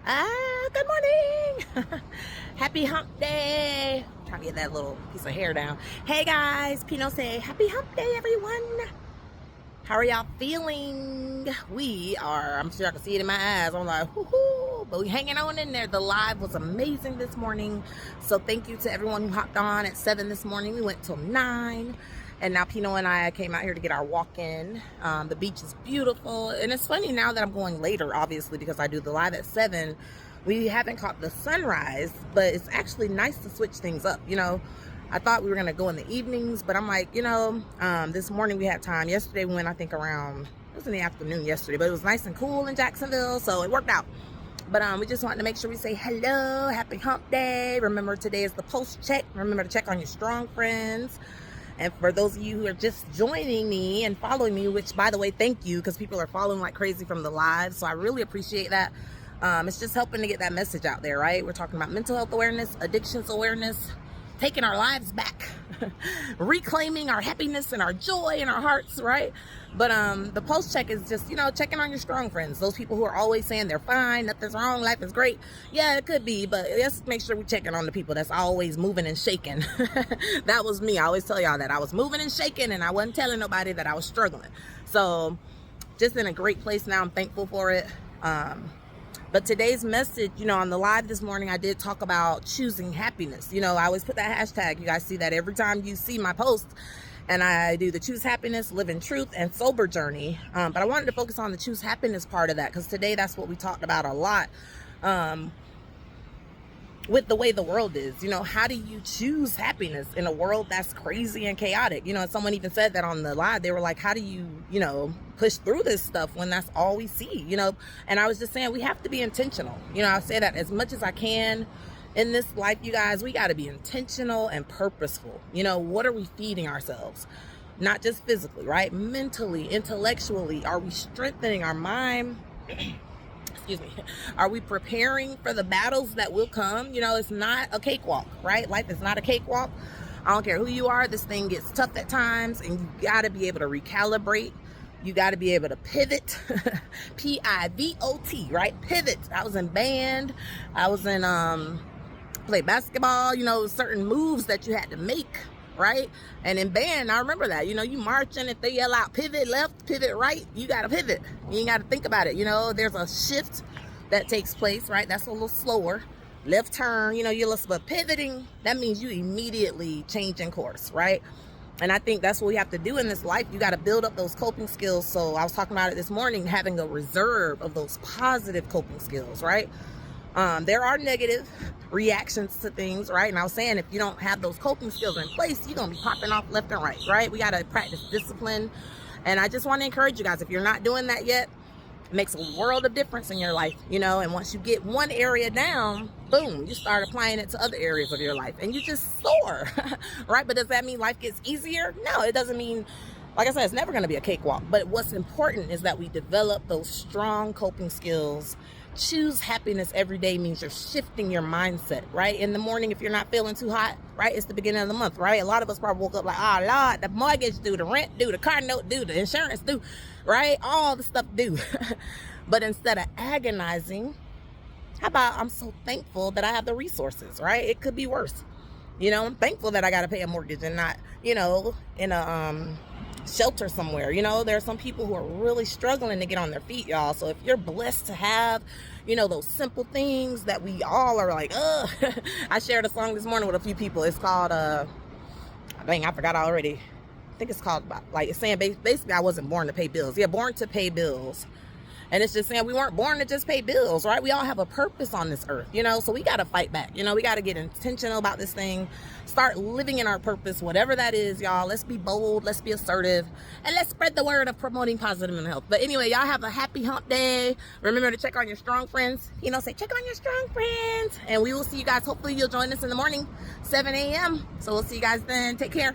Good morning. Happy hump day. Trying to get that little piece of hair down. Hey guys, Pino say happy hump day, everyone. How are y'all feeling? We are, I'm sure I can see it in my eyes. I'm like, whoo, but we hanging on in there. The live was amazing this morning. So thank you to everyone who hopped on at 7 this morning. We went till 9. And now Pino and I came out here to get our walk in. The beach is beautiful. And it's funny now that I'm going later, obviously, because I do the live at 7. We haven't caught the sunrise, but it's actually nice to switch things up. You know, I thought we were going to go in the evenings, but I'm like, you know, this morning we had time. Yesterday we went, I think, around, it was in the afternoon yesterday, but it was nice and cool in Jacksonville, so it worked out. But we just wanted to make sure we say hello, happy hump day. Remember, today is the post check. Remember to check on your strong friends. And for those of you who are just joining me and following me, which, by the way, thank you, because people are following like crazy from the live. So I really appreciate that. It's just helping to get that message out there, right? We're talking about mental health awareness, addictions awareness, taking our lives back, reclaiming our happiness and our joy in our hearts, right? But the post check is just, you know, checking on your strong friends, those people who are always saying they're fine, nothing's wrong, life is great. Yeah, it could be, but let's make sure we're checking on the people that's always moving and shaking. That was me. I always tell y'all that I was moving and shaking, and I wasn't telling nobody that I was struggling. So just in a great place now. I'm thankful for it. But today's message, you know, on the live this morning, I did talk about choosing happiness. You know, I always put that hashtag. You guys see that every time you see my post. And I do the choose happiness, live in truth, and sober journey. But I wanted to focus on the choose happiness part of that, because today that's what we talked about a lot. With the way the world is, you know, how do you choose happiness in a world that's crazy and chaotic? You know, and someone even said that on the live. They were like, how do you, you know, push through this stuff when that's all we see, you know? And I was just saying, we have to be intentional. You know, I say that as much as I can in this life, you guys. We got to be intentional and purposeful. You know, what are we feeding ourselves? Not just physically, right? Mentally, intellectually. Are we strengthening our mind? Excuse me. Are we preparing for the battles that will come? You know, it's not a cakewalk, right? Life is not a cakewalk. I don't care who you are. This thing gets tough at times, and you got to be able to recalibrate. You got to be able to pivot. P-I-V-O-T, right? Pivot. I was in band. I was in play basketball. You know, certain moves that you had to make, right? And in band, I remember that, you know, you marching, if they yell out pivot left, pivot right, you got to pivot. You ain't got to think about it. You know, there's a shift that takes place, right? That's a little slower. Left turn, you know, but pivoting, that means you immediately changing course, right? And I think that's what we have to do in this life. You got to build up those coping skills. So I was talking about it this morning, having a reserve of those positive coping skills, right? There are negative reactions to things, right? And I was saying, if you don't have those coping skills in place, you're going to be popping off left and right, right? We got to practice discipline. And I just want to encourage you guys, if you're not doing that yet, it makes a world of difference in your life, you know? And once you get one area down, boom, you start applying it to other areas of your life, and you just soar, right? But does that mean life gets easier? No, it doesn't mean, like I said, it's never going to be a cakewalk. But what's important is that we develop those strong coping skills. Choose happiness every day means you're shifting your mindset, right? In the morning, if you're not feeling too hot, right? It's the beginning of the month, right? A lot of us probably woke up like, oh, Lord, the mortgage due, the rent due, the car note due, the insurance due, right? All the stuff due. But instead of agonizing, how about I'm so thankful that I have the resources, right? It could be worse. You know, I'm thankful that I got to pay a mortgage and not, you know, in a shelter somewhere. You know, there are some people who are really struggling to get on their feet, y'all. So if you're blessed to have, you know, those simple things that we all are like, ugh. I shared a song this morning with a few people. It's called, dang, I forgot already. I think it's called, like, it's saying basically I wasn't born to pay bills. Yeah, born to pay bills. And it's just saying we weren't born to just pay bills, right? We all have a purpose on this earth, you know? So we got to fight back. You know, we got to get intentional about this thing. Start living in our purpose, whatever that is, y'all. Let's be bold. Let's be assertive. And let's spread the word of promoting positive mental health. But anyway, y'all have a happy hump day. Remember to check on your strong friends. You know, say check on your strong friends. And we will see you guys. Hopefully you'll join us in the morning, 7 a.m. So we'll see you guys then. Take care.